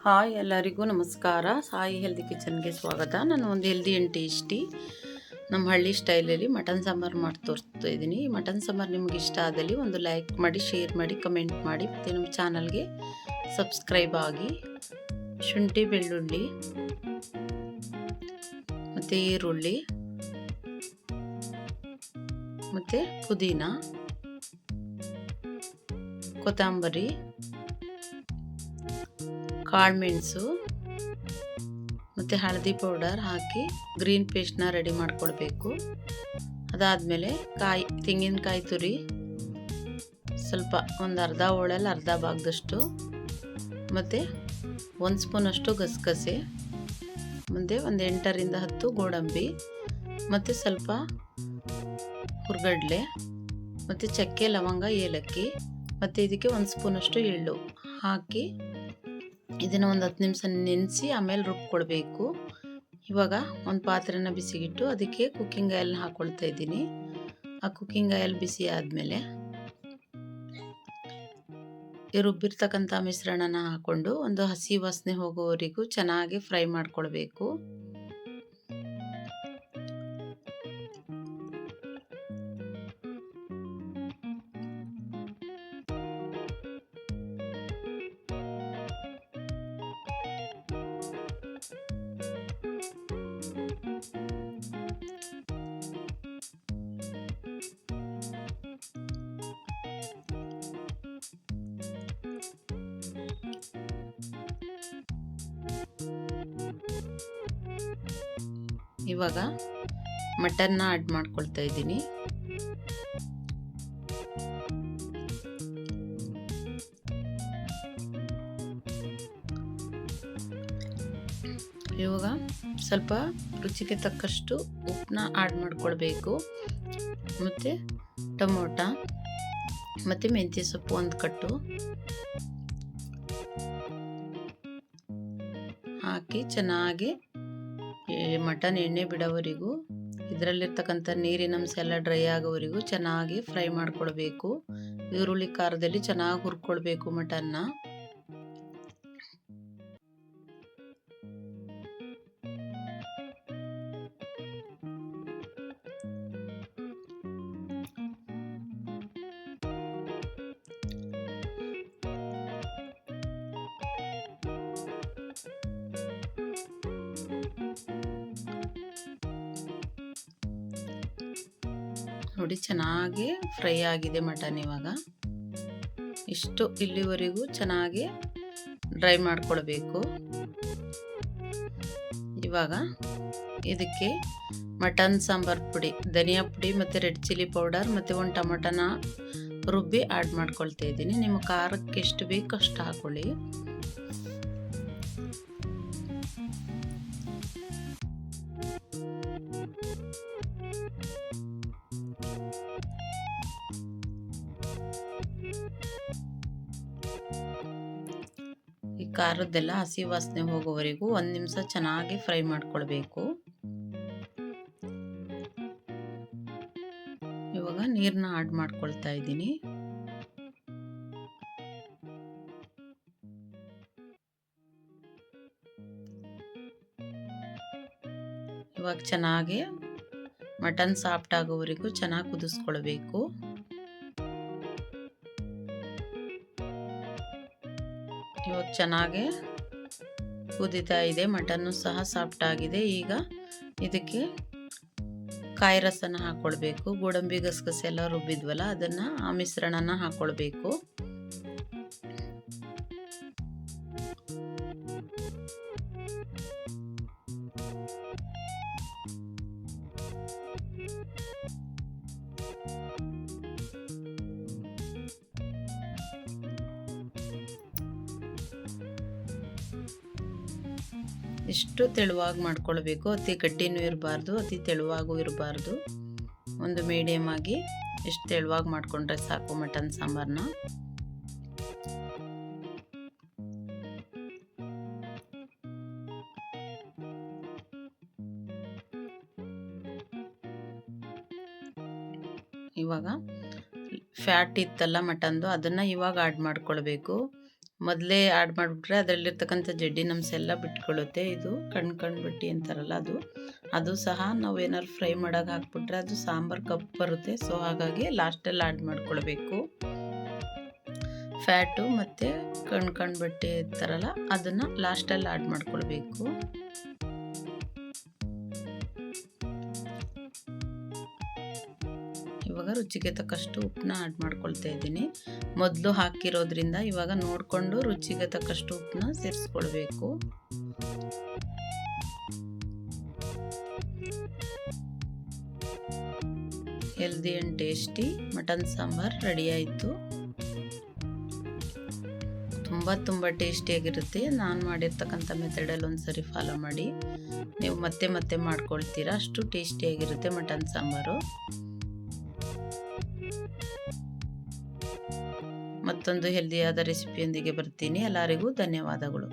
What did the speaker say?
Hi ಎಲ್ಲರಿಗೂ ನಮಸ್ಕಾರ. Sai healthy ಕಿಚನ್ಗೆ ಸ್ವಾಗತ. ನಾನು ಒಂದು ಹೆಲ್ದಿ ಆ್ಯಂಡ್ ಟೇಸ್ಟಿ ನಮ್ಮ ಹಳ್ಳಿ ಸ್ಟೈಲಲ್ಲಿ ಮಟನ್ ಸಾಂಬಾರು ಮಾಡಿ ತೋರಿಸ್ತಾ ಇದ್ದೀನಿ. ಈ ಮಟನ್ ಸಾಂಬಾರು ನಿಮ್ಗೆ ಇಷ್ಟ ಆದಲ್ಲಿ ಒಂದು ಲೈಕ್ ಮಾಡಿ, ಶೇರ್ ಮಾಡಿ, ಕಮೆಂಟ್ ಮಾಡಿ, ಮತ್ತು ನಮ್ಮ ಚಾನಲ್ಗೆ ಸಬ್ಸ್ಕ್ರೈಬ್ ಆಗಿ. ಶುಂಠಿ ಬೆಳ್ಳುಳ್ಳಿ ಮತ್ತು ಈರುಳ್ಳಿ ಮತ್ತು ಪುದೀನ, ಕೊತ್ತಂಬರಿ, ಕಾಳುಮೆಣಸು ಮತ್ತು ಹಳದಿ ಪೌಡರ್ ಹಾಕಿ ಗ್ರೀನ್ ಪೇಸ್ಟ್ನ ರೆಡಿ ಮಾಡಿಕೊಳ್ಬೇಕು. ಅದಾದಮೇಲೆ ತೆಂಗಿನಕಾಯಿ ತುರಿ ಸ್ವಲ್ಪ ಒಂದು ಅರ್ಧ ಹೋಳಲ್ಲಿ ಅರ್ಧ ಭಾಗದಷ್ಟು, ಮತ್ತು 1 ಸ್ಪೂನಷ್ಟು ಗಸಗಸೆ, ಮತ್ತು ಒಂದು 8ರಿಂದ 10 ಗೋಡಂಬಿ, ಮತ್ತು ಸ್ವಲ್ಪ ಹುರ್ಗಡ್ಲೆ, ಮತ್ತು ಚಕ್ಕೆ, ಲವಂಗ, ಏಲಕ್ಕಿ, ಮತ್ತು ಇದಕ್ಕೆ 1 ಸ್ಪೂನಷ್ಟು ಎಳ್ಳು ಹಾಕಿ ಇದನ್ನು ಒಂದು 10 ನಿಮಿಷ ನೆನೆಸಿ ಆಮೇಲೆ ರುಬ್ಕೊಳ್ಬೇಕು. ಇವಾಗ ಒಂದು ಪಾತ್ರೆನ ಬಿಸಿಗಿಟ್ಟು ಅದಕ್ಕೆ ಕುಕ್ಕಿಂಗ್ ಆಯಿಲ್ ಹಾಕ್ಕೊಳ್ತಾ ಇದ್ದೀನಿ. ಆ ಕುಕ್ಕಿಂಗ್ ಆಯಿಲ್ ಬಿಸಿ ಆದಮೇಲೆ ಈ ರುಬ್ಬಿರ್ತಕ್ಕಂಥ ಮಿಶ್ರಣನ ಹಾಕ್ಕೊಂಡು ಒಂದು ಹಸಿ ವಾಸನೆ ಹೋಗೋವರೆಗೂ ಚೆನ್ನಾಗಿ ಫ್ರೈ ಮಾಡ್ಕೊಳ್ಬೇಕು. ಇವಾಗ ಮಟನ್ನ ಆಡ್ ಮಾಡ್ಕೊಳ್ತಾ ಇದ್ದೀನಿ. ಇವಾಗ ಸ್ವಲ್ಪ ರುಚಿಗೆ ತಕ್ಕಷ್ಟು ಉಪ್ಪನ್ನ ಆಡ್ ಮಾಡ್ಕೊಳ್ಬೇಕು, ಮತ್ತು ಟೊಮೊಟೊ ಮತ್ತು ಮೆಂತ್ಯ ಸೊಪ್ಪು 1 ಕಟ್ಟು ಹಾಕಿ ಚೆನ್ನಾಗಿ ಮಟನ್ ಎಣ್ಣೆ ಬಿಡೋವರೆಗೂ, ಇದರಲ್ಲಿರ್ತಕ್ಕಂಥ ನೀರಿನ ಅಂಶ ಎಲ್ಲ ಡ್ರೈ ಆಗೋವರೆಗೂ ಚೆನ್ನಾಗಿ ಫ್ರೈ ಮಾಡ್ಕೊಳ್ಬೇಕು. ಈರುಳ್ಳಿ ಖಾರದಲ್ಲಿ ಚೆನ್ನಾಗಿ ಹುರ್ಕೊಳ್ಬೇಕು ಮಟನ್ನ. ನೋಡಿ ಚೆನ್ನಾಗಿ ಫ್ರೈ ಆಗಿದೆ ಮಟನ್. ಇವಾಗ ಇಷ್ಟು ಇಲ್ಲಿವರೆಗೂ ಚೆನ್ನಾಗಿ ಡ್ರೈ ಮಾಡ್ಕೊಳ್ಬೇಕು. ಇವಾಗ ಇದಕ್ಕೆ ಮಟನ್ ಸಾಂಬಾರ್ ಪುಡಿ, ಧನಿಯಾ ಪುಡಿ ಮತ್ತು ರೆಡ್ ಚಿಲ್ಲಿ ಪೌಡರ್ ಮತ್ತು 1 ಟೊಮೊಟೊನ ರುಬ್ಬಿ ಆಡ್ ಮಾಡ್ಕೊಳ್ತಾ ಇದ್ದೀನಿ. ನಿಮ್ಮ ಖಾರಕ್ಕೆ ಎಷ್ಟು ಬೇಕು ಅಷ್ಟು ಹಾಕೊಳ್ಳಿ. ಈ ಖಾರದ್ದೆಲ್ಲ ಹಸಿ ವಾಸನೆ ಹೋಗೋವರೆಗೂ 1 ನಿಮಿಷ ಚೆನ್ನಾಗಿ ಫ್ರೈ ಮಾಡ್ಕೊಳ್ಬೇಕು. ಇವಾಗ ನೀರನ್ನ ಆಡ್ ಮಾಡ್ಕೊಳ್ತಾ ಇದ್ದೀನಿ. ಇವಾಗ ಚೆನ್ನಾಗಿ ಮಟನ್ ಸಾಫ್ಟ್ ಆಗೋವರೆಗೂ ಚೆನ್ನಾಗಿ ಕುದಿಸ್ಕೊಳ್ಬೇಕು. ಇವಾಗ ಚೆನ್ನಾಗಿ ಕುದೀತಾ ಇದೆ, ಮಟನ್ನು ಸಹ ಸಾಫ್ಟ್ ಆಗಿದೆ. ಈಗ ಇದಕ್ಕೆ ಕಾಯಿ ರಸನ ಹಾಕ್ಕೊಳ್ಬೇಕು. ಗೋಡಂಬಿ ಗಸಗಸೆ ಎಲ್ಲ ರುಬ್ಬಿದ್ವಲ್ಲ ಅದನ್ನು, ಆ ಮಿಶ್ರಣನ ಹಾಕ್ಕೊಳ್ಬೇಕು. ಇಷ್ಟು ತೆಳುವಾಗಿ ಮಾಡ್ಕೊಳ್ಬೇಕು. ಅತಿ ಗಟ್ಟಿನೂ ಇರಬಾರ್ದು, ಅತಿ ತೆಳುವಾಗೂ ಇರಬಾರ್ದು. ಒಂದು ಮೀಡಿಯಮ್ ಆಗಿ ಇಷ್ಟು ತೆಳುವಾಗಿ ಮಾಡಿಕೊಂಡ್ರೆ ಸಾಕು ಮಟನ್ ಸಾಂಬಾರನ್ನ. ಇವಾಗ ಫ್ಯಾಟ್ ಇತ್ತಲ್ಲ ಮಟನ್ದು, ಅದನ್ನು ಇವಾಗ ಆಡ್ ಮಾಡ್ಕೊಳ್ಬೇಕು. ಮೊದಲೇ ಆ್ಯಡ್ ಮಾಡಿಬಿಟ್ರೆ ಅದರಲ್ಲಿರ್ತಕ್ಕಂಥ ಜಡ್ಡಿನಂಶ ಎಲ್ಲ ಬಿಟ್ಕೊಳ್ಳುತ್ತೆ. ಇದು ಕಣ್ಣು ಬಟ್ಟಿ ಅಂತಾರಲ್ಲ ಅದು ಸಹ ನಾವು ಏನಾದ್ರು ಫ್ರೈ ಮಾಡೋಕೆ ಹಾಕ್ಬಿಟ್ರೆ ಅದು ಸಾಂಬಾರು ಕಪ್ಪು ಬರುತ್ತೆ. ಸೊ ಹಾಗಾಗಿ ಲಾಸ್ಟಲ್ಲಿ ಆ್ಯಡ್ ಮಾಡ್ಕೊಳ್ಬೇಕು. ಫ್ಯಾಟು ಮತ್ತು ಕಣ್ಣು ಬಟ್ಟೆ ಇರ್ತಾರಲ್ಲ ಅದನ್ನು ಲಾಸ್ಟಲ್ಲಿ ಆ್ಯಡ್ ಮಾಡ್ಕೊಳ್ಬೇಕು. ಇವಾಗ ರುಚಿಗೆ ತಕ್ಕಷ್ಟು ಉಪ್ಪನ್ನ ಆ್ಯಡ್ ಮಾಡ್ಕೊಳ್ತಾ ಇದ್ದೀನಿ. ಮೊದಲು ಹಾಕಿರೋದ್ರಿಂದ ಇವಾಗ ನೋಡಿಕೊಂಡು ರುಚಿಗೆ ತಕ್ಕಷ್ಟು ಉಪ್ಪನ್ನ ಸೇರಿಸ್ಕೊಳ್ಬೇಕು. Healthy and tasty mutton sambar ready ಆಯಿತು. ತುಂಬ ಟೇಸ್ಟಿಯಾಗಿರುತ್ತೆ. ನಾನು ಮಾಡಿರ್ತಕ್ಕಂಥ ಮೆಥಡಲ್ಲಿ ಒಂದ್ಸರಿ ಫಾಲೋ ಮಾಡಿ, ನೀವು ಮತ್ತೆ ಮಾಡ್ಕೊಳ್ತೀರಾ. ಅಷ್ಟು ಟೇಸ್ಟಿಯಾಗಿರುತ್ತೆ ಮಟನ್ ಸಾಂಬಾರು. ಮತ್ತೊಂದು ಹೆಲ್ದಿಯಾದ ರೆಸಿಪಿಯೊಂದಿಗೆ ಬರ್ತೀನಿ. ಎಲ್ಲರಿಗೂ ಧನ್ಯವಾದಗಳು.